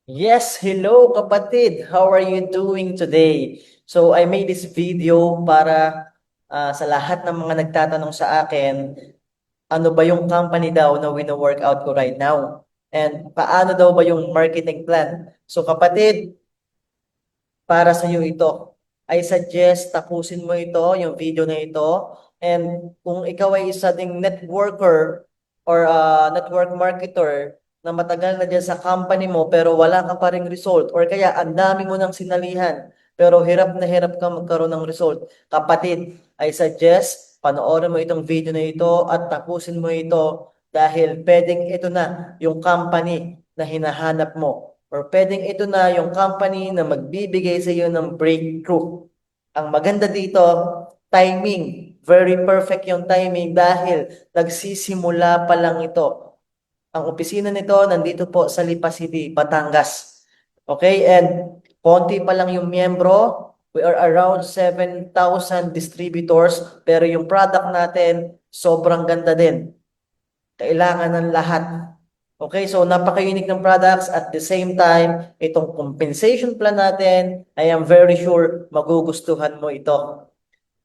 Yes, hello kapatid. How are you doing today? So I made this video para sa lahat ng mga nagtatanong sa akin, ano ba yung company daw na wino-workout ko right now? And paano daw ba yung marketing plan? So kapatid, para sa iyo ito. I suggest tapusin mo ito, yung video na ito. And kung ikaw ay isa ding networker or network marketer na matagal na dyan sa company mo pero wala ka pa ring result or kaya ang dami mo nang sinalihan pero hirap na hirap ka magkaroon ng result. Kapatid, I suggest panoorin mo itong video na ito at tapusin mo ito dahil pwedeng ito na yung company na hinahanap mo. Or pwedeng ito na yung company na magbibigay sa iyo ng breakthrough. Ang maganda dito, timing. Very perfect yung timing dahil nagsisimula pa lang ito. Ang opisina nito nandito po sa Lipa City, Batangas. Okay, and konti pa lang yung miyembro. We are around 7,000 distributors pero yung product natin sobrang ganda din. Kailangan ng lahat. Okay, so napaka-unique ng products at the same time, itong compensation plan natin, I am very sure magugustuhan mo ito.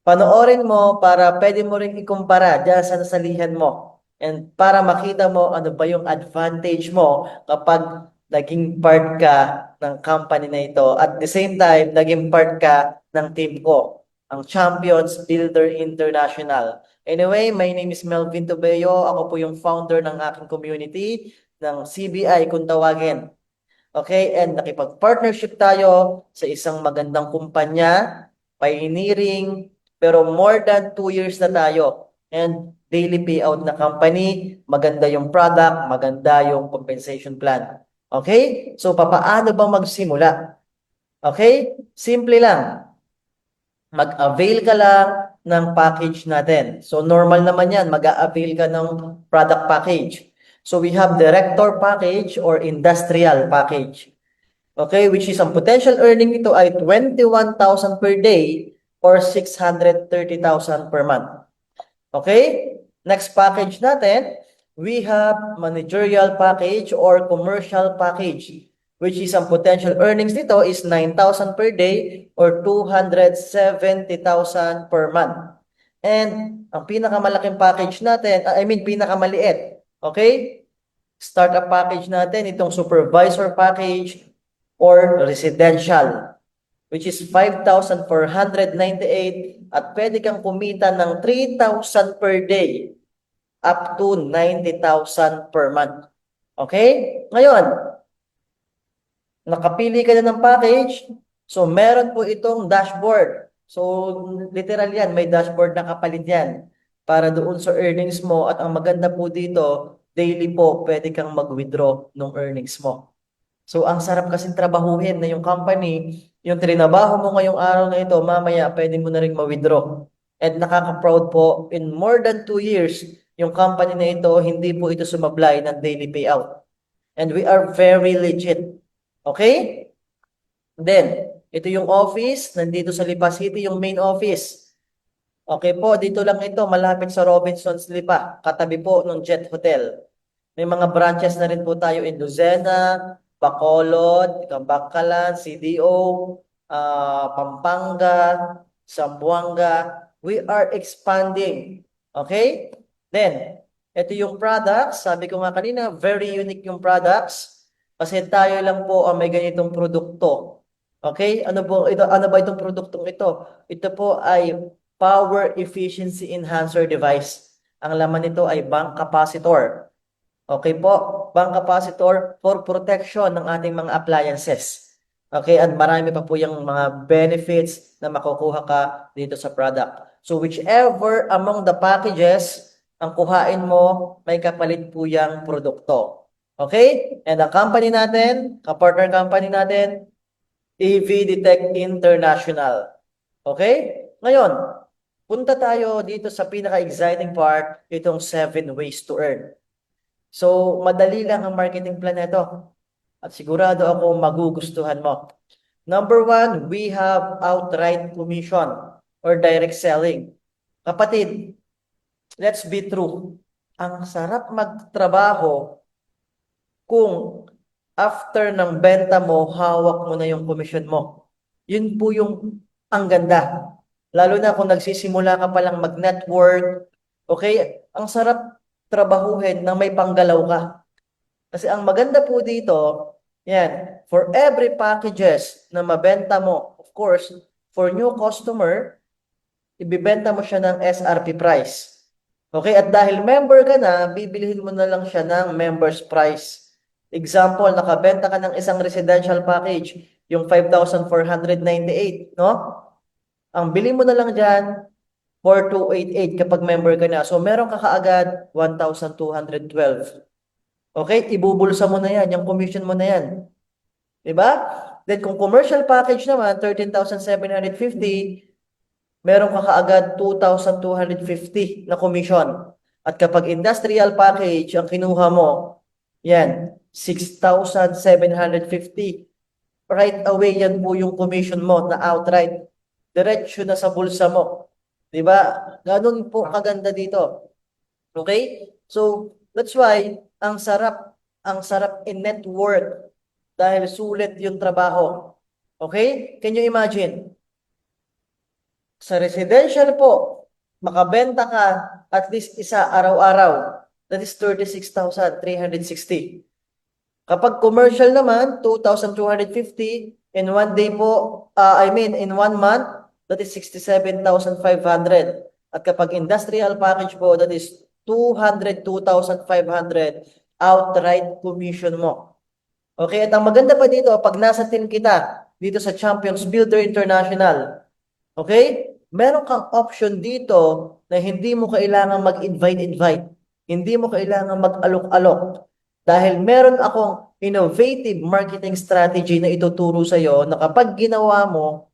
Panoorin mo para pwede mo ring ikumpara dyan sa nasalihan mo. And para makita mo ano ba yung advantage mo kapag naging part ka ng company na ito. At the same time, naging part ka ng team ko, ang Champions Builder International. Anyway, my name is Melvin Tobeo. Ako po yung founder ng aking community ng CBI kung tawagin. Okay, and nakipag-partnership tayo sa isang magandang kumpanya, pioneering, pero more than 2 years na tayo. And daily payout na company, maganda yung product, maganda yung compensation plan. Okay? So, papaano bang magsimula? Okay? Simple lang. Mag-avail ka lang ng package natin. So, normal naman yan. Mag-avail ka ng product package. So, we have director package or industrial package. Okay, which is ang potential earning nito ay 21,000 per day or 630,000 per month. Okay? Next package natin, we have managerial package or commercial package, which is ang potential earnings nito is 9,000 per day or 270,000 per month. And ang pinakamalaking package natin, pinakamaliit, okay? Startup package natin, itong supervisor package or residential, which is 5,498 at pwede kang kumita ng 3,000 per day up to 90,000 per month. Okay? Ngayon, nakapili ka na ng package, so meron po itong dashboard. So, literal yan, may dashboard na kapalit yan para doon sa earnings mo at ang maganda po dito, daily po, pwede kang mag-withdraw ng earnings mo. So, ang sarap kasing trabahuhin na yung company, yung trinabaho mo ngayong araw na ito, mamaya pwede mo na rin ma-withdraw. And nakaka-proud po, in more than 2 years, yung company na ito, hindi po ito sumablay ng daily payout. And we are very legit. Okay? Then, ito yung office, nandito sa Lipa City, yung main office. Okay po, dito lang ito, malapit sa Robinsons Lipa, katabi po ng Jet Hotel. May mga branches na rin po tayo in Lucena, Bacolod, Kabakalan, CDO, Pampanga, Zamboanga. We are expanding. Okay? Then, ito yung products. Sabi ko nga kanina, very unique yung products. Kasi tayo lang po ang may ganitong produkto. Okay? Ano ba itong produktong ito? Ito po ay Power Efficiency Enhancer Device. Ang laman nito ay bank capacitor. Okay po, bank capacitor for protection ng ating mga appliances. Okay, at marami pa po yung mga benefits na makukuha ka dito sa product. So whichever among the packages ang kuhain mo, may kapalit po yung produkto. Okay? And ang company natin, ka-partner company natin, AV Detect International. Okay? Ngayon, punta tayo dito sa pinaka-exciting part, itong 7 ways to earn. So, madali lang ang marketing plan nito. At sigurado ako magugustuhan mo. Number one, we have outright commission or direct selling. Kapatid, let's be true. Ang sarap magtrabaho kung after ng benta mo, hawak mo na yung commission mo. Yun po yung ang ganda. Lalo na kung nagsisimula ka palang mag-network, okay? Ang sarap trabahuhin na may panggalaw ka. Kasi ang maganda po dito, yan, for every packages na mabenta mo, of course, for new customer, ibibenta mo siya ng SRP price. Okay, at dahil member ka na, bibilihin mo na lang siya ng member's price. Example, nakabenta ka ng isang residential package, yung 5,498, no? Ang bili mo na lang dyan, 4,288 kapag member ka na. So, meron ka kaagad 1,212. Okay, ibubulsa mo na yan, yung commission mo na yan. Diba? Then, kung commercial package naman, 13,750, meron ka kaagad 2,250 na commission. At kapag industrial package ang kinuha mo, yan, 6,750. Right away, yan po yung commission mo na outright. Diretso na sa bulsa mo. Diba? Ganun po kaganda dito. Okay? So, that's why, ang sarap in network dahil sulit yung trabaho. Okay? Can you imagine? Sa residential po, makabenta ka at least isa araw-araw. That is 36,360. Kapag commercial naman, 2,250. In one day po, in 1 month, that is 67,500. At kapag industrial package po, that is 202,500 outright commission mo. Okay, at ang maganda pa dito, pag nasa team kita, dito sa Champions Builder International, okay? Meron kang option dito na hindi mo kailangan mag-invite-invite. Hindi mo kailangan mag-alok-alok. Dahil meron akong innovative marketing strategy na ituturo sa iyo na kapag ginawa mo,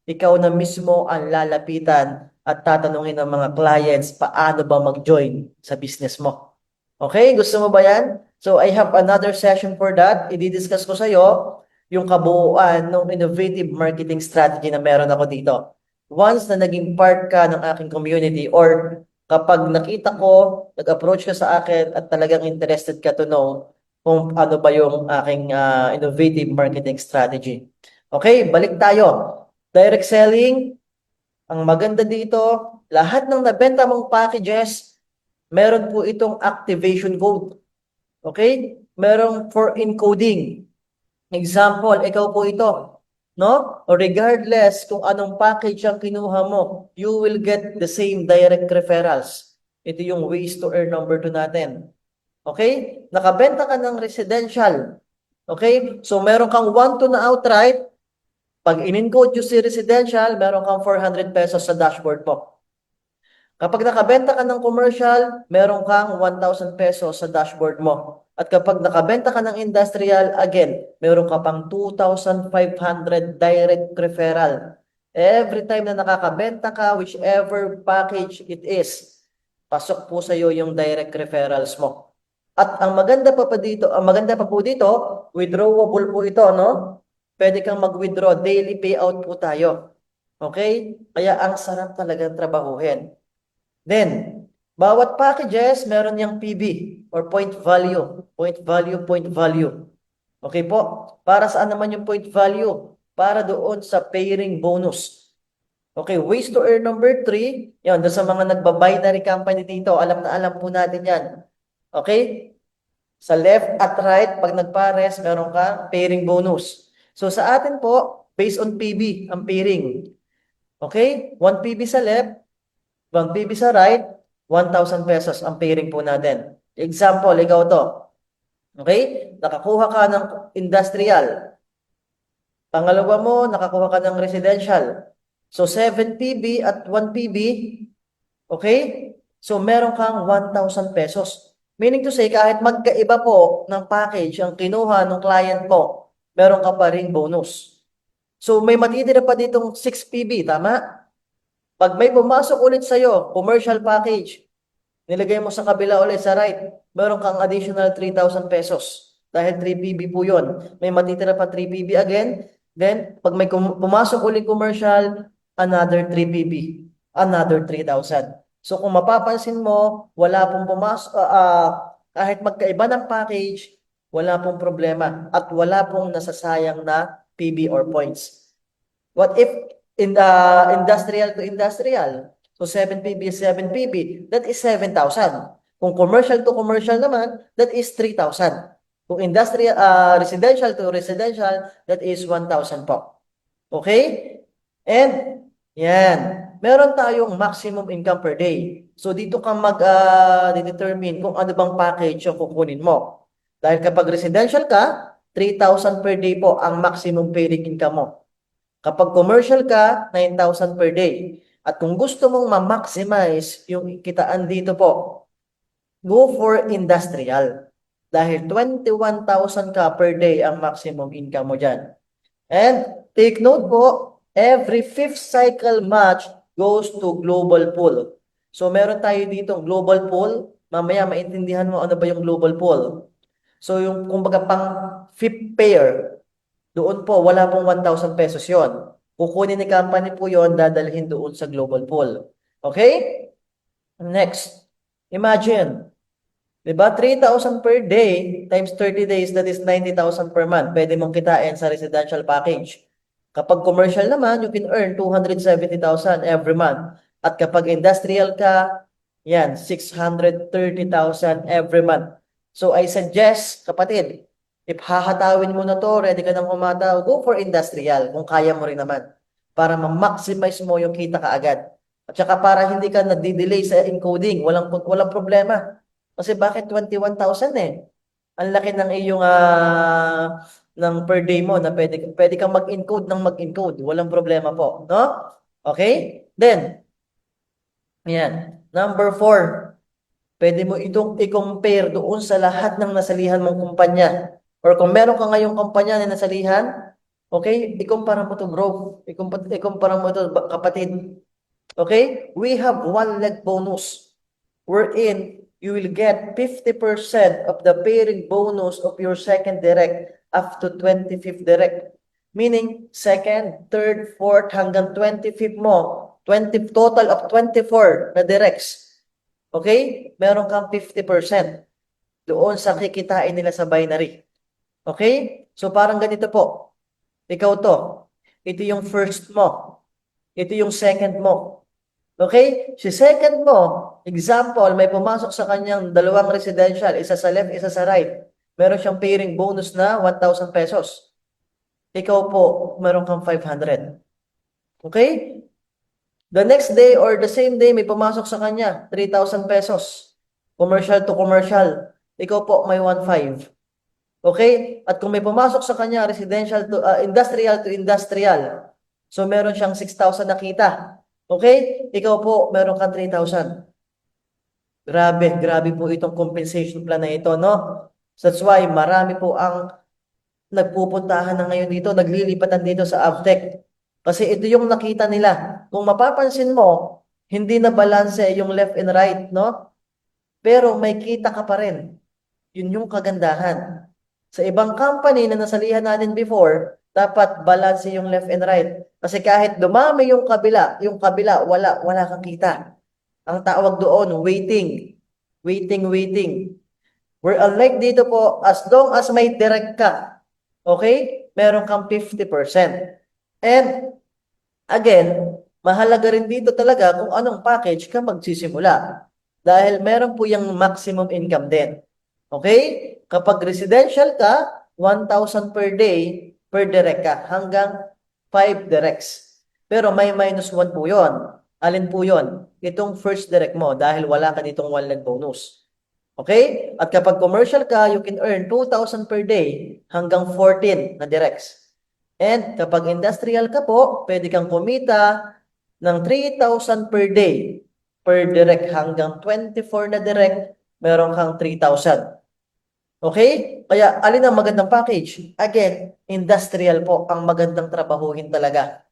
ikaw na mismo ang lalapitan at tatanungin ng mga clients paano ba mag-join sa business mo. Okay? Gusto mo ba yan? So, I have another session for that. I-discuss ko sa iyo yung kabuuan ng innovative marketing strategy na meron ako dito. Once na naging part ka ng aking community or kapag nakita ko, nag-approach ka sa akin at talagang interested ka to know kung ano ba yung aking innovative marketing strategy. Okay, balik tayo. Direct selling, ang maganda dito, lahat ng nabenta mong packages, meron po itong activation code. Okay? Meron for encoding. Example, ikaw po ito. No? Regardless kung anong package ang kinuha mo, you will get the same direct referrals. Ito yung ways to earn number 2 natin. Okay? Nakabenta ka ng residential. Okay? So, meron kang 1-2 na outright. Pag in-encode yung si residential, meron kang 400 pesos sa dashboard mo. Kapag nakabenta ka ng commercial, meron kang 1,000 pesos sa dashboard mo. At kapag nakabenta ka ng industrial, again, meron ka pang 2,500 direct referral. Every time na nakakabenta ka, whichever package it is, pasok po sa iyo yung direct referrals mo. At ang maganda pa po dito, withdrawable po ito, no? Pwede kang mag-withdraw, daily payout po tayo. Okay? Kaya ang sarap talagang trabahuhin. Then, bawat packages, meron niyang PV or point value. Point value, point value. Okay po? Para saan naman yung point value? Para doon sa pairing bonus. Okay, ways to earn number 3. Yan, doon sa mga nagba-binary company dito, alam na alam po natin yan. Okay? Sa left at right, pag nagpares, meron kang pairing bonus. So sa atin po, based on PV, ang pairing. Okay? 1 PV sa left, 1 PV sa right, 1,000 pesos ang pairing po natin. Example, ikaw to. Okay? Nakakuha ka ng industrial. Pangalawa mo, nakakuha ka ng residential. So 7 PV at 1 PV, okay? So meron kang 1,000 pesos. Meaning to say, kahit magkaiba po ng package ang kinuha ng client mo, meron ka pa ring bonus. So may matitira pa ditong 6 PV, tama? Pag may pumasok ulit sa'yo, commercial package, nilagay mo sa kabila ulit sa right, meron kang additional 3,000 pesos. Dahil 3 PB po yun. May matitira pa 3 PB again. Then, pag may pumasok ulit commercial, another 3 PB. Another 3,000. So, kung mapapansin mo, wala pong pumasok, kahit magkaiba ng package, wala pong problema at wala pong nasasayang na PB or points. What if in the industrial to industrial? So 7 PB is 7 PB, that is 7,000. Kung commercial to commercial naman, that is 3,000. Kung industrial, residential to residential, that is 1,000 po. Okay? And, yan. Meron tayong maximum income per day. So, dito ka mag-determine kung ano bang package yung kukunin mo. Dahil kapag residential ka, 3,000 per day po ang maximum paid income mo. Kapag commercial ka, 9,000 per day. At kung gusto mong ma-maximize yung kitaan dito po, go for industrial. Dahil 21,000 ka per day ang maximum income mo dyan. And take note po, every fifth cycle match goes to global pool. So meron tayo dito global pool. Mamaya maintindihan mo ano ba yung global pool. So yung kumbaga pang fifth pair, doon po wala pong 1,000 pesos yon. Kukunin ni company po yon, dadalhin doon sa global pool. Okay? Next. Imagine, diba? 3,000 per day times 30 days, that is 90,000 per month. Pwede mong kitain sa residential package. Kapag commercial naman, you can earn 270,000 every month. At kapag industrial ka, yan, 630,000 every month. So I suggest, kapatid, if hahatawin mo na to, ready ka nang humataw, go for industrial kung kaya mo rin naman. Para ma-maximize mo yung kita kaagad. At saka para hindi ka nagdi-delay sa encoding, walang problema. Kasi bakit 21,000 eh? Ang laki ng iyong ng per day mo na pwede kang mag-encode ng mag-encode. Walang problema po, no? Okay? Then, yan. Number 4, pwede mo itong i-compare doon sa lahat ng nasalihan mong kumpanya. Or kung meron ka ngayong kumpanya na nasalihan, okay, ikumpara mo to bro. Ikumpara mo to kapatid. Okay? We have one leg bonus wherein you will get 50% of the pairing bonus of your second direct up to 25th direct. Meaning, second, third, fourth, hanggang 25th mo, 20, total of 24 na directs. Okay? Meron kang 50% doon sa kikitain nila sa binary. Okay? So parang ganito po. Ikaw to. Ito yung first mo. Ito yung second mo. Okay? Si second mo, example, may pumasok sa kanyang dalawang residential, isa sa left, isa sa right. Meron siyang pairing bonus na 1,000 pesos. Ikaw po, meron kang 500. Okay? The next day or the same day, may pumasok sa kanya, 3,000 pesos. Commercial to commercial. Ikaw po, may 1,500. Okay? At kung may pumasok sa kanya, residential to, industrial to industrial. So, meron siyang 6,000 na kita. Okay? Ikaw po, meron kang 3,000. Grabe po itong compensation plan na ito, no? That's why marami po ang nagpupuntahan na ngayon dito, naglilipatan dito sa Avtech. Kasi ito yung nakita nila. Kung mapapansin mo, hindi na balanse yung left and right, no? Pero may kita ka pa rin. Yun yung kagandahan. Sa ibang company na nasalihan natin before, dapat balance yung left and right. Kasi kahit dumami yung kabila, wala kang kita. Ang tawag doon, waiting. Waiting. We're unlike dito po, as long as may direct ka, okay, meron kang 50%. And again, mahalaga rin dito talaga kung anong package ka magsisimula. Dahil meron po yung maximum income din. Okay? Kapag residential ka, 1,000 per day per direct ka hanggang 5 directs. Pero may minus 1 po yun. Alin po yun? Itong first direct mo dahil wala ka ditong 1 leg bonus. Okay? At kapag commercial ka, you can earn 2,000 per day hanggang 14 na directs. And kapag industrial ka po, pwede kang kumita ng 3,000 per day per direct hanggang 24 na direct, meron kang 3,000. Okay? Kaya alin ang magandang package? Again, industrial po ang magandang trabahuhin talaga.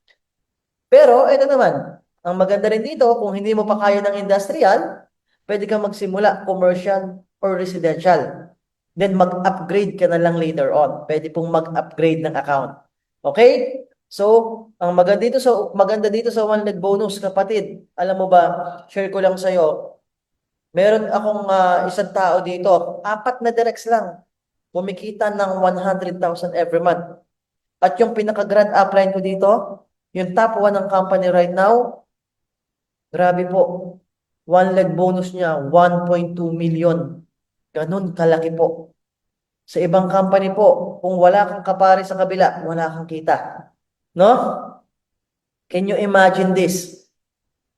Pero ito naman, ang maganda rin dito, kung hindi mo pa kaya ng industrial, pwede kang magsimula commercial or residential. Then mag-upgrade ka na lang later on. Pwede pong mag-upgrade ng account. Okay? So, ang maganda dito sa one leg bonus, kapatid, alam mo ba, share ko lang sa'yo, meron akong isang tao dito, 4 na directs lang. kumikita ng 100,000 every month. At yung pinaka-grand upline ko dito, yung top 1 ng company right now, grabe po. One leg bonus niya, 1.2 million. Ganun kalaki po. Sa ibang company po, kung wala kang kapare sa kabila, wala kang kita. No? Can you imagine this?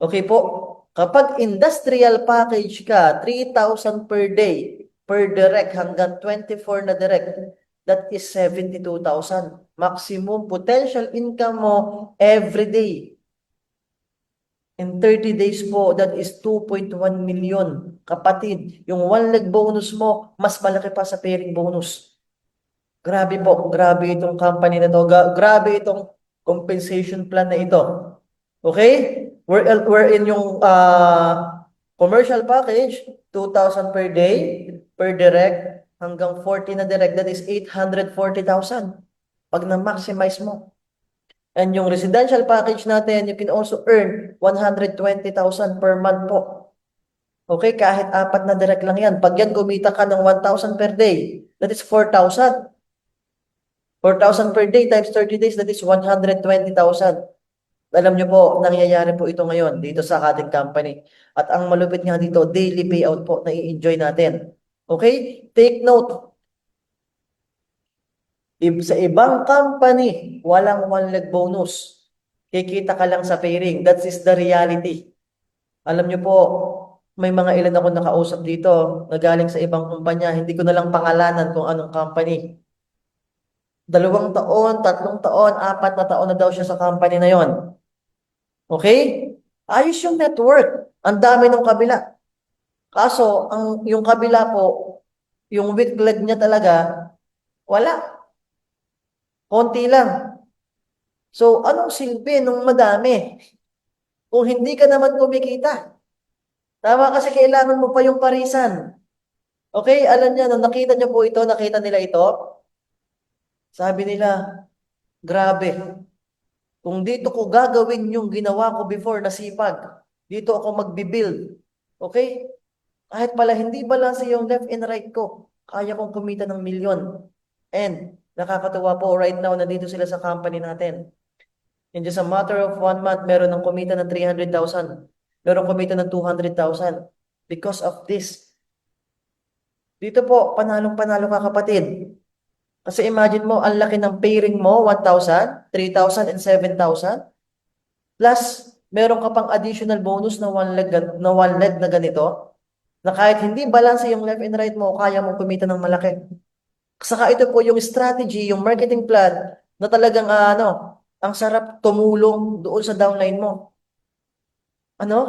Okay po. Kapag industrial package ka, 3,000 per day, per direct hanggang 24 na direct, that is 72,000. Maximum potential income mo every day. In 30 days po, that is 2.1 million. Kapatid, yung one leg bonus mo, mas malaki pa sa pairing bonus. Grabe po, grabe itong company na to. Grabe itong compensation plan na ito. Okay? We're in yung commercial package, 2,000 per day, per direct, hanggang 40 na direct, that is 840,000. Pag na-maximize mo. And yung residential package natin, you can also earn 120,000 per month po. Okay, kahit 4 na direct lang yan. Pag yan kumita ka ng 1,000 per day, that is 4,000. 4,000 per day times 30 days, that is 120,000. Alam nyo po, nangyayari po ito ngayon dito sa ating company. At ang malupit nga dito, daily payout po na i-enjoy natin. Okay? Take note. Sa ibang company, walang one leg bonus. Kikita ka lang sa pairing. That is the reality. Alam nyo po, may mga ilan ako nakausap dito na galing sa ibang kumpanya. Hindi ko na lang pangalanan kung anong company. 2 taon, 3 taon, 4 na taon na daw siya sa company na yon. Okay? Ayos yung network. Ang dami ng kabila. Kaso, yung kabila po, yung weak leg niya talaga, wala. Konti lang. So, anong silbi nung madami? Kung hindi ka naman kumikita. Tama kasi kailangan mo pa yung parisan. Okay, alam niya, nung nakita niyo po ito, nakita nila ito, sabi nila, grabe. Kung dito ko gagawin yung ginawa ko before na sipag, dito ako magbibuild. Okay? Kahit pala hindi balance yung left and right ko, kaya kong kumita ng milyon. And nakakatuwa po right now na dito sila sa company natin. In just a matter of 1 month, meron ng kumita ng 300,000. Meron kumita ng 200,000. Because of this. Dito po, panalong-panalo ka kapatid. Kasi imagine mo, ang laki ng pairing mo, 1,000, 3,000, and 7,000. Plus, meron ka pang additional bonus na one leg na ganito. Na kahit hindi balance yung left and right mo, kaya mong kumita ng malaki. Saka ito po yung strategy, yung marketing plan na talagang ang sarap tumulong doon sa downline mo.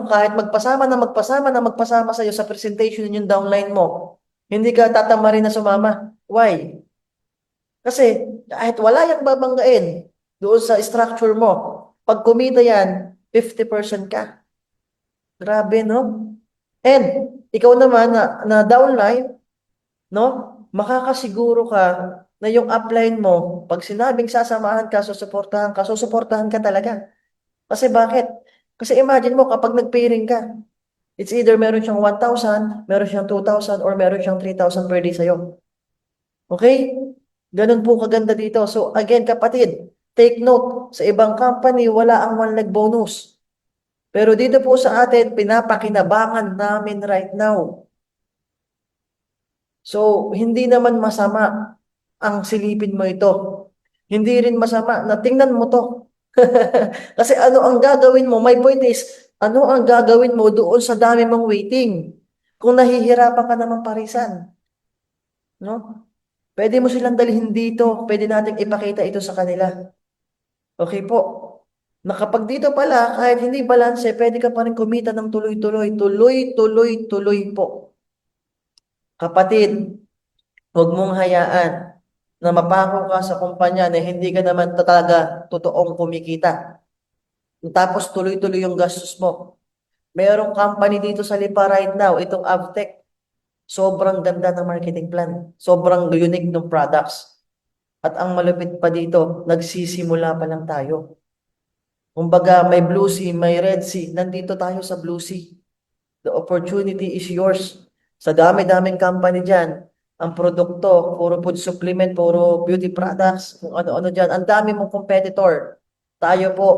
Kahit magpasama sa iyo sa presentation yung downline mo, hindi ka tatamarin na sumama. Why? Kasi kahit wala yung babanggain doon sa structure mo, pag kumita yan, 50% ka. Grabe, no? And ikaw naman na downline, no? Makakasiguro ka na yung upline mo, pag sinabing sasamahan ka, susuportahan ka talaga. Kasi bakit? Kasi imagine mo, kapag nag-pairing ka, it's either meron siyang 1,000, meron siyang 2,000, or meron siyang 3,000 per day sa'yo. Okay? Ganun po kaganda dito. So again, kapatid, take note, sa ibang company, wala ang one leg bonus. Pero dito po sa atin, pinapakinabangan namin right now. So, hindi naman masama ang silipin mo ito. Hindi rin masama na tingnan mo to. Kasi ano ang gagawin mo? My point is, ano ang gagawin mo doon sa dami mong waiting? Kung nahihirapan ka naman parisan. No? Pwede mo silang dalhin dito. Pwede natin ipakita ito sa kanila. Okay po. Na kapag dito pala, kahit hindi balanse, pwede ka pa rin kumita ng tuloy-tuloy. Tuloy-tuloy-tuloy po. Kapatid, huwag mong hayaan na mapako ka sa kumpanya na hindi ka naman talaga totoong kumikita. Tapos tuloy-tuloy yung gastos mo. Mayroong company dito sa Lipa right now, itong Avtech. Sobrang ganda ng marketing plan. Sobrang unique ng products. At ang malupit pa dito, nagsisimula pa lang tayo. Kumbaga, may Blue Sea, may Red Sea. Nandito tayo sa Blue Sea. The opportunity is yours. Sa dami-daming company dyan, ang produkto, puro food supplement, puro beauty products, kung ano-ano dyan. Ang dami mong competitor. Tayo po,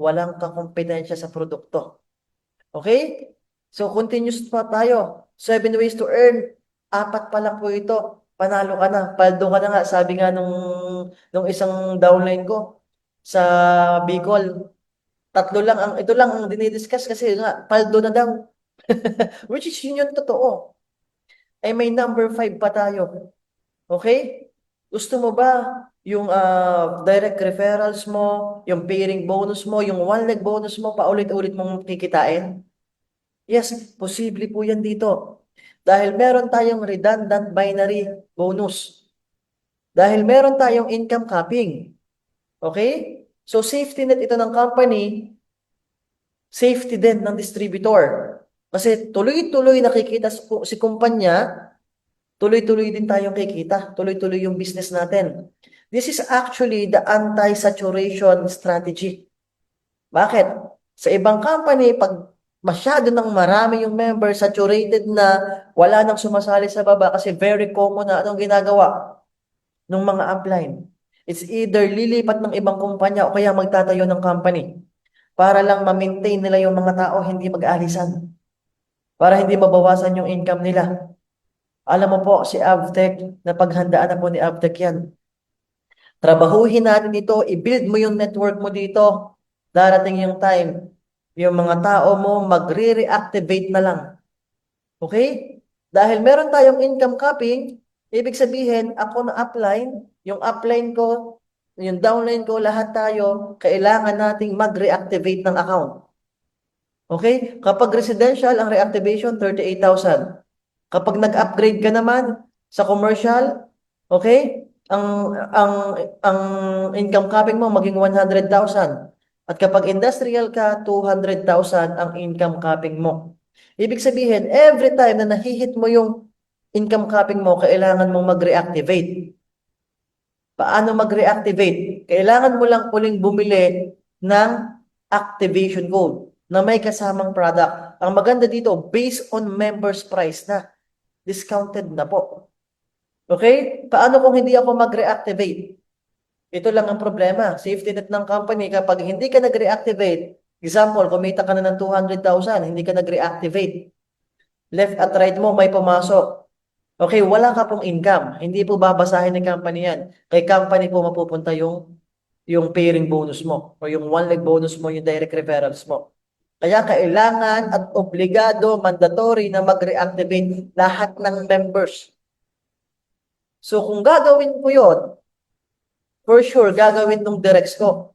walang kakompetensya sa produkto. Okay? So, continuous pa tayo. 7 ways to earn. 4 pa lang po ito. Panalo ka na. Paldo ka na nga. Sabi nga nung isang downline ko sa Bicol, ito lang ang dinidiscuss kasi nga, paldo na daw. Which is yun yung totoo. Ay may number 5 pa tayo. Okay? Gusto mo ba yung direct referrals mo, yung pairing bonus mo, yung one-leg bonus mo, paulit-ulit mong kikitain? Yes, posible po yan dito. Dahil meron tayong redundant binary bonus. Dahil meron tayong income capping. Okay? So safety net ito ng company, safety din ng distributor. Kasi tuloy-tuloy nakikita si kumpanya, tuloy-tuloy din tayong kikita, tuloy-tuloy yung business natin. This is actually the anti-saturation strategy. Bakit? Sa ibang company, pag masyado nang marami yung member, saturated na, wala nang sumasali sa baba kasi very common na anong ginagawa ng mga upline. It's either lilipat ng ibang kumpanya o kaya magtatayo ng company para lang ma-maintain nila yung mga tao, hindi mag-alisan. Para hindi mabawasan yung income nila. Alam mo po, si Avtech, napaghandaan na po ni Avtech yan. Trabahuhin natin ito, i-build mo yung network mo dito. Darating yung time, yung mga tao mo magre-reactivate na lang. Okay? Dahil meron tayong income capping, ibig sabihin, ako na upline, yung upline ko, yung downline ko, lahat tayo, kailangan nating mag-reactivate ng account. Okay? Kapag residential, ang reactivation, 38,000. Kapag nag-upgrade ka naman sa commercial, okay? Ang income capping mo maging 100,000. At kapag industrial ka, 200,000 ang income capping mo. Ibig sabihin, every time na nahihit mo yung income capping mo, kailangan mong mag-reactivate. Paano mag-reactivate? Kailangan mo lang uling bumili ng activation code na may kasamang product. Ang maganda dito, based on members price na. Discounted na po. Okay? Paano kung hindi ako mag-reactivate? Ito lang ang problema. Safety net ng company, kapag hindi ka nag-reactivate, example, kumita ka na ng 200,000, hindi ka nag-reactivate. Left at right mo, may pumasok. Okay, wala ka pong income. Hindi po babasahin ng company yan. Kay company po mapupunta yung pairing bonus mo o yung one-leg bonus mo, yung direct referrals mo. Kaya kailangan at obligado, mandatory na mag-reactivate lahat ng members. So kung gagawin ko yon, for sure, gagawin ng directs ko.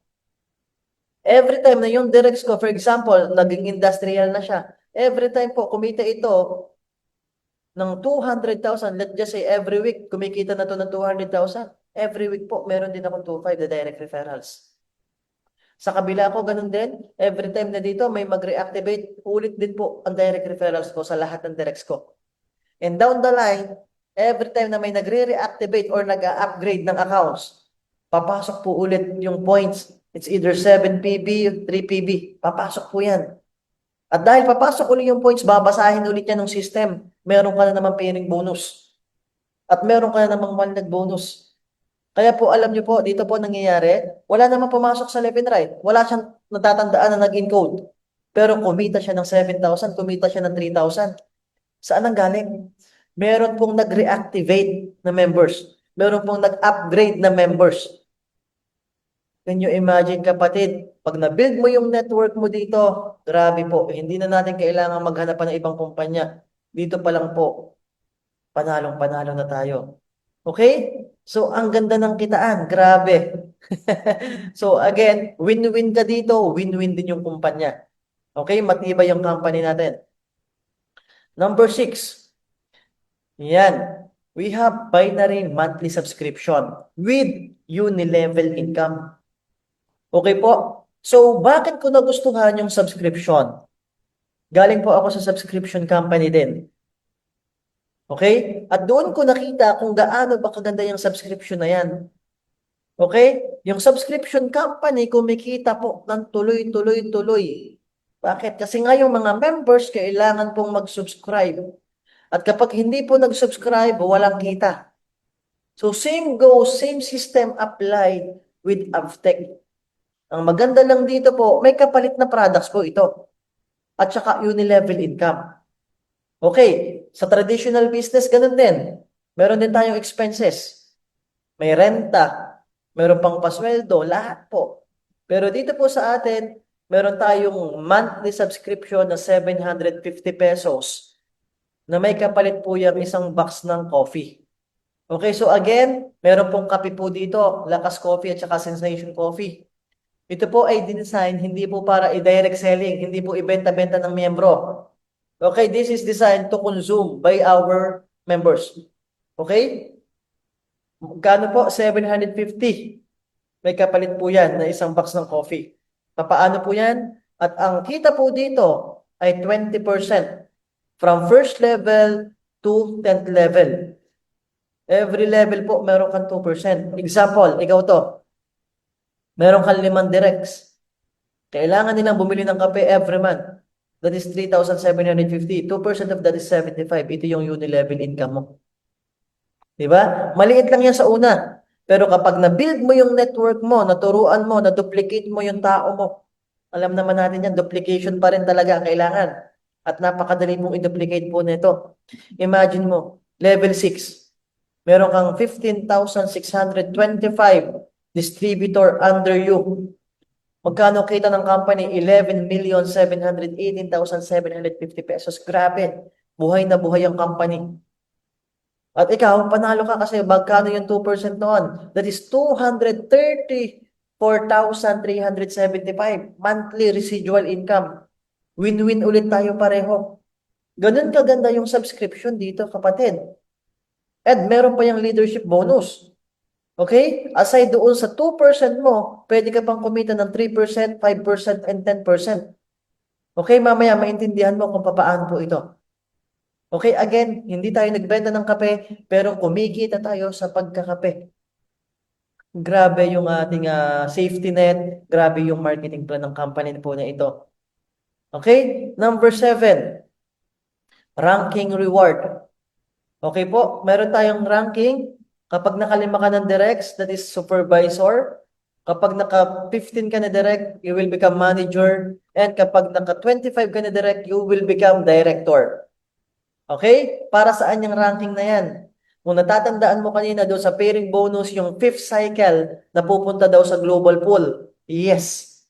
Every time na yung directs ko, for example, naging industrial na siya, every time po kumita ito ng 200,000, let's just say every week, kumikita na to ng 200,000. Every week po, meron din akong 2.5 na direct referrals. Sa kabila ko, ganun din. Every time na dito, may mag-reactivate, ulit din po ang direct referrals ko sa lahat ng directs ko. And down the line, every time na may nagre-reactivate or nag-upgrade ng accounts, papasok po ulit yung points. It's either 7 PB, 3 PB. Papasok po yan. At dahil papasok ulit yung points, babasahin ulit yan ng system. Meron ka na naman pairing bonus. At meron ka na namang one-leg bonus. Kaya po, alam niyo po, dito po nangyayari, wala naman pumasok sa left and right. Wala siyang natatandaan na nag-encode. Pero kumita siya ng 7,000, kumita siya ng 3,000. Saan ang galing? Meron pong nag-reactivate na members. Meron pong nag-upgrade na members. Can you imagine, kapatid? Pag na-build mo yung network mo dito, grabe po, hindi na natin kailangan maghanap pa ng ibang kumpanya. Dito pa lang po, panalong-panalo na tayo. Okay? So, ang ganda ng kitaan. Grabe. So, again, win-win ka dito, win-win din yung kumpanya. Okay? Matibay yung company natin. Number 6. Yan. We have binary monthly subscription with uni-level income. Okay po? So, bakit ko nagustuhan yung subscription? Galing po ako sa subscription company din. Okay? At doon ko nakita kung gaano ba kaganda yung subscription na yan. Okay? Yung subscription company, kumikita po ng tuloy-tuloy-tuloy. Bakit? Kasi nga yung mga members, kailangan pong mag-subscribe. At kapag hindi po nag-subscribe, walang kita. So same goes, same system applied with Avtech. Ang maganda lang dito po, may kapalit na products po ito. At saka unilevel income. Okay, sa traditional business, ganun din. Meron din tayong expenses. May renta, meron pang pasweldo, lahat po. Pero dito po sa atin, meron tayong monthly subscription na 750 pesos na may kapalit po yung isang box ng coffee. Okay, so again, meron pong kape po dito, Lakas Coffee at saka Sensation Coffee. Ito po ay dinesign hindi po para i-direct selling, hindi po ibenta-benta ng miyembro. Okay, this is designed to consume by our members. Okay? Magkano po? 750. May kapalit po yan na isang box ng coffee. Papaano po yan? At ang kita po dito ay 20% from first level to 10th level. Every level po, meron kang 2%. Example, ikaw to. Meron kang 5 directs. Kailangan nilang bumili ng kape every month. That is 3,750. 2% of that is 75. Ito yung unilevel income mo. Diba? Maliit lang yan sa una. Pero kapag na-build mo yung network mo, naturuan mo, na-duplicate mo yung tao mo, alam naman natin yan, duplication pa rin talaga ang kailangan. At napakadali mong i-duplicate po nito. Imagine mo, level 6. Meron kang 15,625 distributor under you. Magkano kita ng company? 11,718,750 pesos. Grabe. Buhay na buhay ang company. At ikaw, panalo ka kasi magkano yung 2% noon? That is 234,375 monthly residual income. Win-win ulit tayo pareho. Ganun kaganda yung subscription dito, kapatid. And meron pa yung leadership bonus. Okay? Aside doon sa 2% mo, pwede ka pang kumita ng 3%, 5%, and 10%. Okay, mamaya maintindihan mo kung paano po ito. Okay, again, hindi tayo nagbenta ng kape, pero kumikita tayo sa pagkakape. Grabe yung ating safety net, grabe yung marketing plan ng company po na ito. Okay, number 7, ranking reward. Okay po, meron tayong ranking. Kapag nakalima ka ng directs, that is supervisor. Kapag naka-15 ka na direct, you will become manager. And kapag naka-25 ka na direct, you will become director. Okay? Para saan yung ranking na yan? Kung natatandaan mo kanina doon sa pairing bonus, yung 5th cycle na pupunta daw sa global pool. Yes.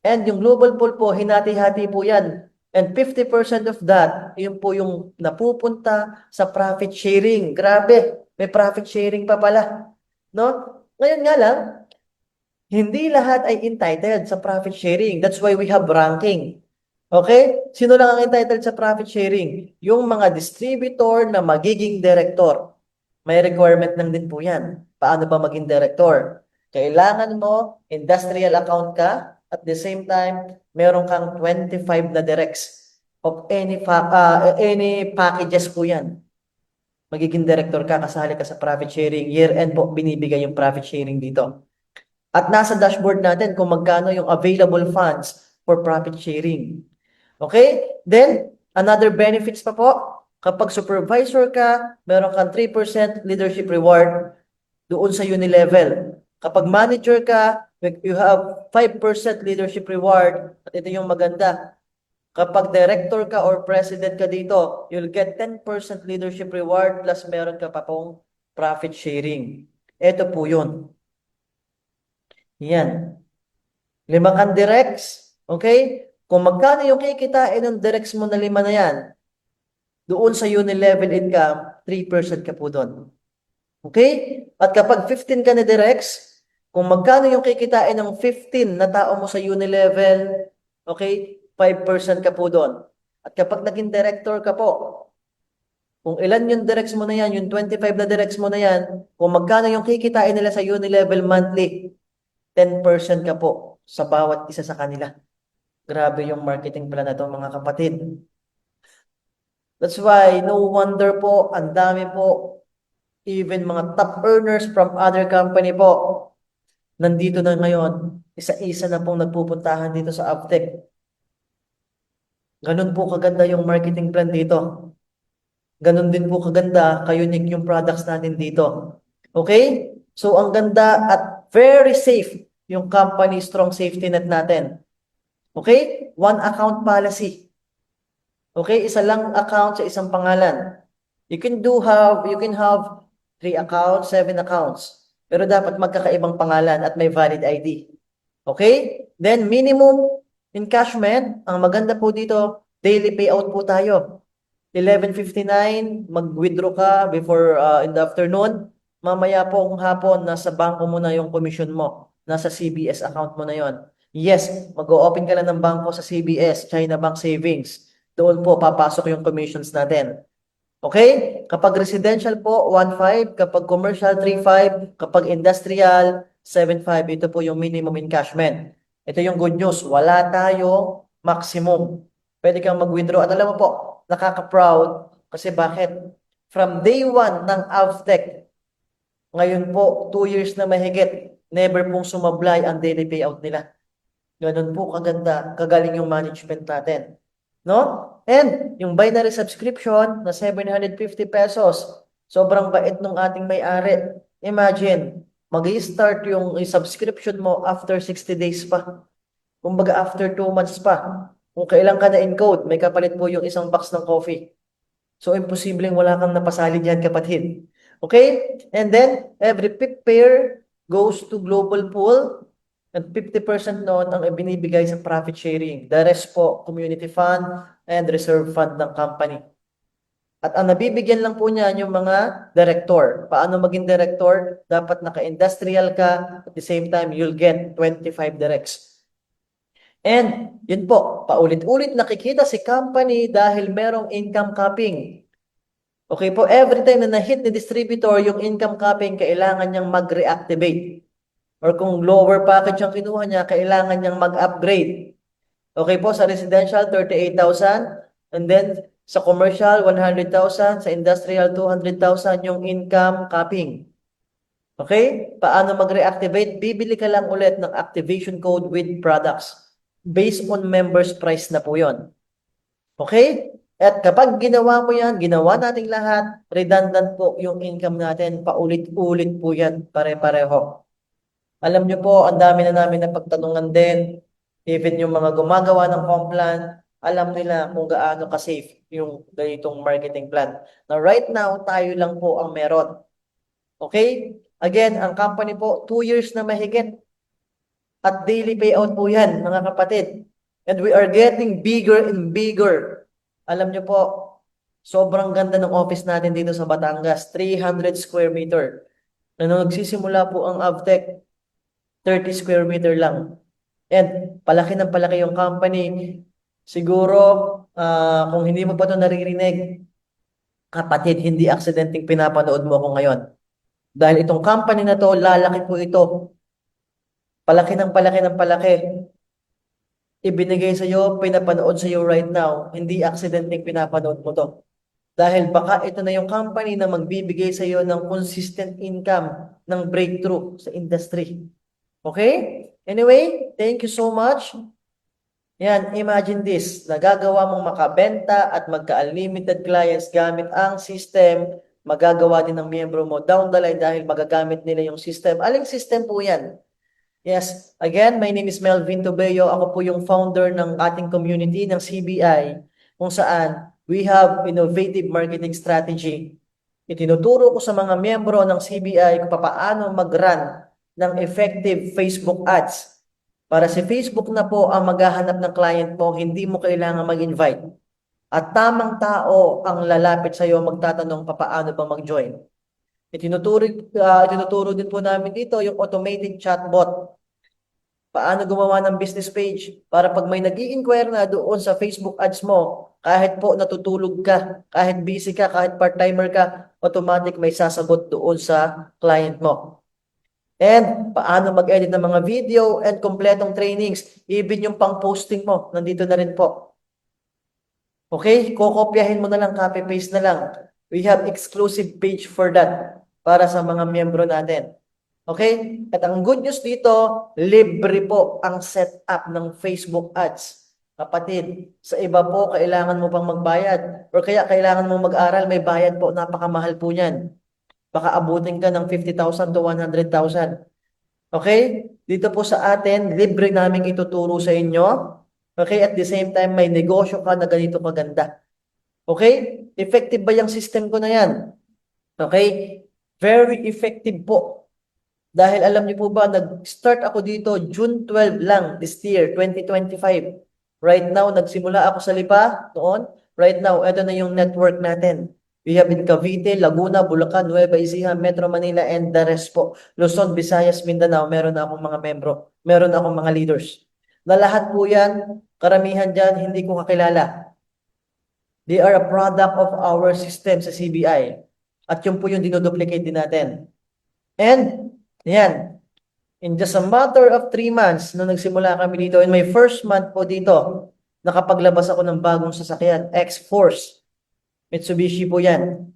And yung global pool po, hinati-hati po yan. And 50% of that, yun po yung napupunta sa profit sharing. Grabe, may profit sharing pa pala. No? Ngayon nga lang, hindi lahat ay entitled sa profit sharing. That's why we have ranking. Okay? Sino lang ang entitled sa profit sharing? Yung mga distributor na magiging director. May requirement lang din po yan. Paano ba maging director? Kailangan mo, industrial account ka, at the same time, meron kang 25 na directs of any packages po yan. Magiging director ka, kasali ka sa profit sharing. Year-end po, binibigay yung profit sharing dito. At nasa dashboard natin kung magkano yung available funds for profit sharing. Okay? Then, another benefits pa po. Kapag supervisor ka, meron kang 3% leadership reward doon sa unilevel. Kapag manager ka, you have 5% leadership reward. At ito yung maganda. Kapag director ka or president ka dito, you'll get 10% leadership reward plus meron ka pa pong profit sharing. Ito po yun. Yan. 5 kang directs. Okay? Kung magkano yung kikitain ng directs mo na 5 na yan, doon sa unilevel income, 3% ka po doon. Okay? At kapag 15 ka na directs, kung magkano yung kikitain ng 15 na tao mo sa unilevel, okay, 5% ka po doon. At kapag naging director ka po, kung ilan yung directs mo na yan, yung 25 na directs mo na yan, kung magkano yung kikitain nila sa unilevel monthly, 10% ka po sa bawat isa sa kanila. Grabe yung marketing plan na to, mga kapatid. That's why, no wonder po, ang dami po, even mga top earners from other company po, nandito na ngayon, isa-isa na pong nagpupuntahan dito sa Avtech. Ganun po kaganda yung marketing plan dito. Ganun din po kaganda, ka-unique yung products natin dito. Okay? So, ang ganda at very safe yung company strong safety net natin. Okay? One account policy. Okay? Isa lang account sa isang pangalan. You can have 3 accounts, 7 accounts. Pero dapat magkakaibang pangalan at may valid ID. Okay? Then minimum encashment, ang maganda po dito, daily payout po tayo. 11:59, mag-withdraw ka before in the afternoon. Mamaya po kung hapon, nasa bangko mo na yung commission mo. Nasa CBS account mo na yon. Yes, mag-o-open ka lang ng bangko sa CBS, China Bank Savings. Doon po papasok yung commissions natin. Okay? Kapag residential po, 1.5. Kapag commercial, 3.5. Kapag industrial, 7.5. Ito po yung minimum encashment. Ito yung good news. Wala tayong maximum. Pwede kang mag-withdraw. At alam mo po, nakaka-proud. Kasi bakit? From day 1 ng Avtech, ngayon po, 2 years na mahigit, never pong sumablay ang daily payout nila. Ganun po kaganda, kagaling yung management natin. No? And yung binary subscription na 750 pesos, sobrang bait nung ating may-ari. Imagine, mag-i-start yung subscription mo after 60 days pa. Kumbaga after 2 months pa. Kung kailan ka na-encode, may kapalit po yung isang box ng coffee. So, imposibleng wala kang napasali dyan, kapatid. Okay? And then, every fifth pair goes to global pool. And 50% noon ang ibinibigay sa profit sharing. The rest po, community fund and reserve fund ng company. At ang nabibigyan lang po niyan yung mga director. Paano maging director? Dapat naka-industrial ka. At the same time, you'll get 25 directs. And yun po, paulit-ulit nakikita si company dahil merong income capping. Okay po, every time na na-hit ni distributor yung income capping, kailangan niyang mag-reactivate. Or kung lower package ang kinuha niya, kailangan niyang mag-upgrade. Okay po, sa residential, 38,000. And then, sa commercial, 100,000. Sa industrial, 200,000 yung income capping. Okay? Paano mag-reactivate? Bibili ka lang ulit ng activation code with products. Based on members price na po yon. Okay? At kapag ginawa mo yan, ginawa nating lahat, redundant po yung income natin, paulit-ulit po yan, pare-pareho. Alam nyo po, ang dami na namin na pagtanungan din, even yung mga gumagawa ng home plan, alam nila kung gaano ka-safe yung ganitong marketing plan. Now, right now, tayo lang po ang meron. Okay? Again, ang company po, 2 years na mahigit. At daily payout po yan, mga kapatid. And we are getting bigger and bigger. Alam nyo po, sobrang ganda ng office natin dito sa Batangas. 300 square meter. Na nung nagsisimula po ang Avtech, 30 square meter lang. And palaki ng palaki yung company. Siguro, kung hindi mo pa ito naririnig, kapatid, hindi aksidenteng pinapanood mo ako ngayon. Dahil itong company na to, lalaki po ito. Palaki ng palaki ng palaki. Ibinigay sa iyo, pinapanood sa iyo right now, hindi aksidenteng pinapanood mo to. Dahil baka ito na yung company na magbibigay sa iyo ng consistent income, ng breakthrough sa industry. Okay? Anyway, thank you so much. Yan, imagine this, nagagawa mong makabenta at magka-unlimited clients gamit ang system, magagawa din ng miyembro mo down the line dahil magagamit nila yung system. Aling system po yan? Yes, again, my name is Melvin Tobeo. Ako po yung founder ng ating community ng CBI kung saan we have innovative marketing strategy. Itinuturo ko sa mga miyembro ng CBI kung paano mag-run ng effective Facebook ads. Para si Facebook na po ang maghahanap ng client mo, hindi mo kailangan mag-invite. At tamang tao ang lalapit sa iyo magtatanong paano ba mag-join. Itinuturo din po namin dito yung automated chatbot. Paano gumawa ng business page para pag may nag-i-inquire na doon sa Facebook ads mo, kahit po natutulog ka, kahit busy ka, kahit part-timer ka, automatic may sasagot doon sa client mo. And paano mag-edit ng mga video and kompletong trainings, even yung pang-posting mo, nandito na rin po. Okay, kokopyahin mo na lang, copy-paste na lang. We have exclusive page for that para sa mga miyembro natin. Okay? At ang good news dito, libre po ang setup ng Facebook ads. Kapatid, sa iba po, kailangan mo pang magbayad. Or kaya kailangan mo mag-aral, may bayad po, napakamahal po niyan. Baka abutin ka ng 50,000 to 100,000. Okay? Dito po sa atin, libre naming ituturo sa inyo. Okay? At the same time, may negosyo ka na ganito kaganda. Okay? Effective ba yung system ko na yan? Okay? Very effective po. Dahil alam niyo po ba, nag-start ako dito June 12 lang this year, 2025. Right now, nagsimula ako sa Lipa noon. Right now, ito na yung network natin. We have in Cavite, Laguna, Bulacan, Nueva Ecija, Metro Manila, and the rest po. Luzon, Visayas, Mindanao, meron na akong mga membro. Meron na akong mga leaders. Na lahat po yan, karamihan dyan, hindi ko kakilala. They are a product of our system sa CBI. At yun po yung dinoduplicate din natin. And, yan, in just a matter of 3 months, nung nagsimula kami dito, in my first month po dito, nakapaglabas ako ng bagong sasakyan, X-Force. Mitsubishi po yan.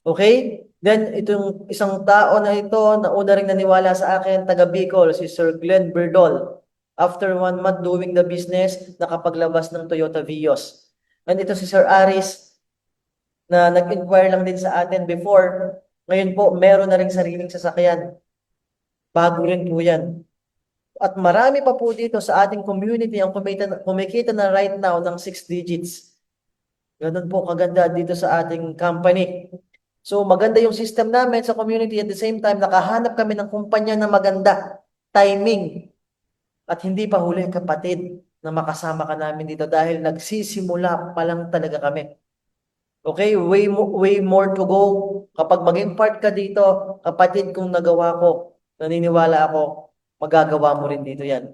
Okay? Then, itong isang tao na ito, nauna rin naniwala sa akin, taga Bicol, si Sir Glenn Berdol. After 1 month doing the business, nakapaglabas ng Toyota Vios. And ito si Sir Aris, na nag-inquire lang din sa atin before. Ngayon po, meron na rin sariling sasakyan. Bago rin po yan. At marami pa po dito sa ating community ang kumikita na right now ng 6 digits. Ganun po kaganda dito sa ating company. So maganda yung system namin sa community, at the same time nakahanap kami ng kumpanya na maganda, timing. At hindi pa huli, kapatid, na makasama ka namin dito dahil nagsisimula pa lang talaga kami. Okay, way more to go. Kapag maging part ka dito, kapatid, kung nagawa ko, naniniwala ako, magagawa mo rin dito yan.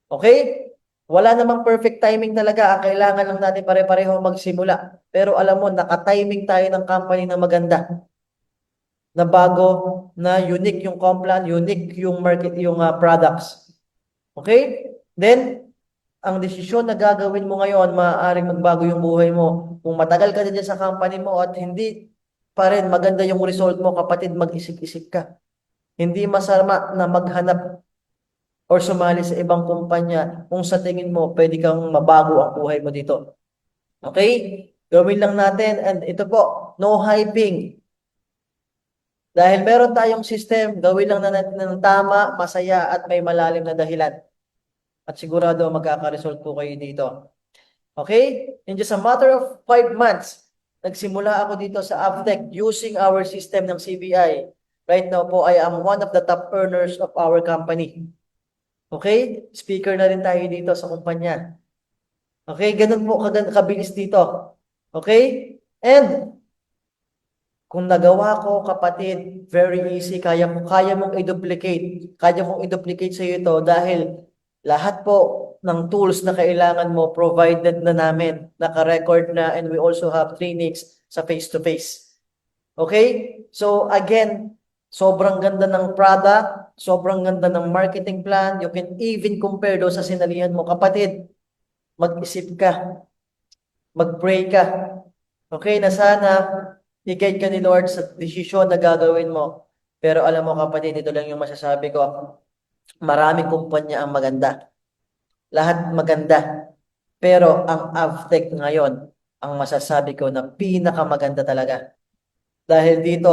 Okay? Wala namang perfect timing talaga. Ang kailangan lang natin pare-pareho magsimula. Pero alam mo, naka-timing tayo ng company na maganda. Na bago, na unique yung complan, unique yung market, yung products. Okay? Then, ang desisyon na gagawin mo ngayon, maaaring magbago yung buhay mo. Kung matagal ka na dyan sa company mo at hindi pa rin maganda yung result mo, kapatid, mag-isip-isip ka. Hindi masama na maghanap or sumali sa ibang kumpanya kung sa tingin mo pwede kang mabago ang buhay mo dito. Okay? Gawin lang natin, and ito po, no hyping. Dahil meron tayong system, gawin lang na natin ng tama, masaya, at may malalim na dahilan. At sigurado magkaka-result po kayo dito. Okay? In just a matter of 5 months, nagsimula ako dito sa Avtech using our system ng CBI. Right now po, I am one of the top earners of our company. Okay? Speaker na rin tayo dito sa kumpanya. Okay? Ganun po kabilis dito. Okay? And, kung nagawa ko, kapatid, very easy, kaya mong i-duplicate. Kaya mong i-duplicate sa iyo ito dahil lahat po ng tools na kailangan mo, provided na namin, naka-record na, and we also have trainings sa face-to-face. Okay? So, again, sobrang ganda ng product, sobrang ganda ng marketing plan. You can even compare doon sa sinalihan mo. Kapatid, mag-isip ka, mag-pray ka. Okay, na sana i-guide ka ni Lord sa desisyon na gagawin mo. Pero alam mo, kapatid, ito lang yung masasabi ko. Maraming kumpanya ang maganda. Lahat maganda. Pero ang Avtech ngayon, ang masasabi ko na pinakamaganda talaga. Dahil dito,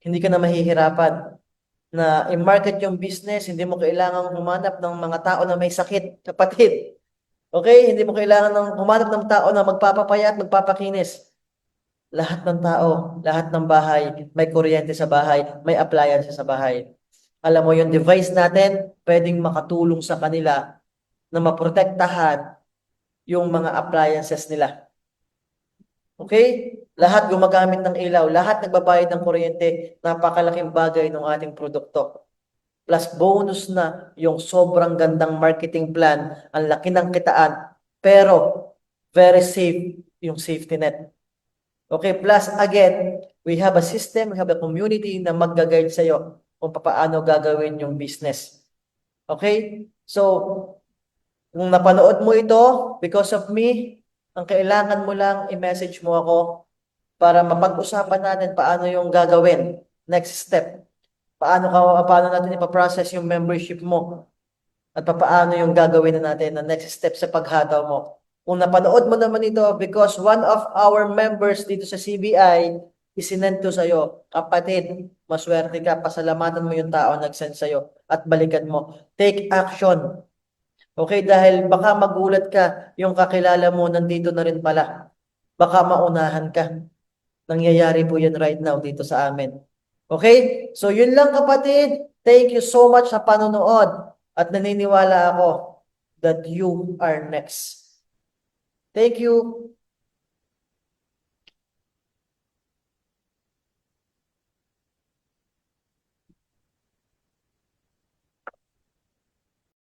hindi ka na mahihirapan na i-market yung business, hindi mo kailangang humanap ng mga tao na may sakit, kapatid. Okay? Hindi mo kailangan ng humanap ng tao na magpapapaya at magpapakinis. Lahat ng tao, lahat ng bahay, may kuryente sa bahay, may appliance sa bahay. Alam mo, yung device natin, pwedeng makatulong sa kanila na maprotektahan yung mga appliances nila. Okay? Lahat gumagamit ng ilaw, lahat nagbabayad ng kuryente, napakalaking bagay ng ating produkto. Plus bonus na yung sobrang gandang marketing plan, ang laki ng kitaan, pero very safe yung safety net. Okay, plus again, we have a system, we have a community na mag-guide sa'yo kung paano gagawin yung business. Okay? So, kung napanood mo ito, because of me, ang kailangan mo lang, i-message mo ako para mapag-usapan natin paano yung gagawin. Next step. Paano natin ipaprocess yung membership mo. at papaano yung gagawin na natin na next step sa paghataw mo. Kung napanood mo naman ito, because one of our members dito sa CBI, isinend to sa'yo, kapatid, maswerte ka, pasalamatan mo yung tao nag-send sa'yo at balikan mo. Take action. Okay, dahil baka magulat ka, yung kakilala mo nandito na rin pala. Baka maunahan ka. Nangyayari po yan right now dito sa amin. Okay? So yun lang kapatid. Thank you so much sa panonood. At naniniwala ako that you are next. Thank you.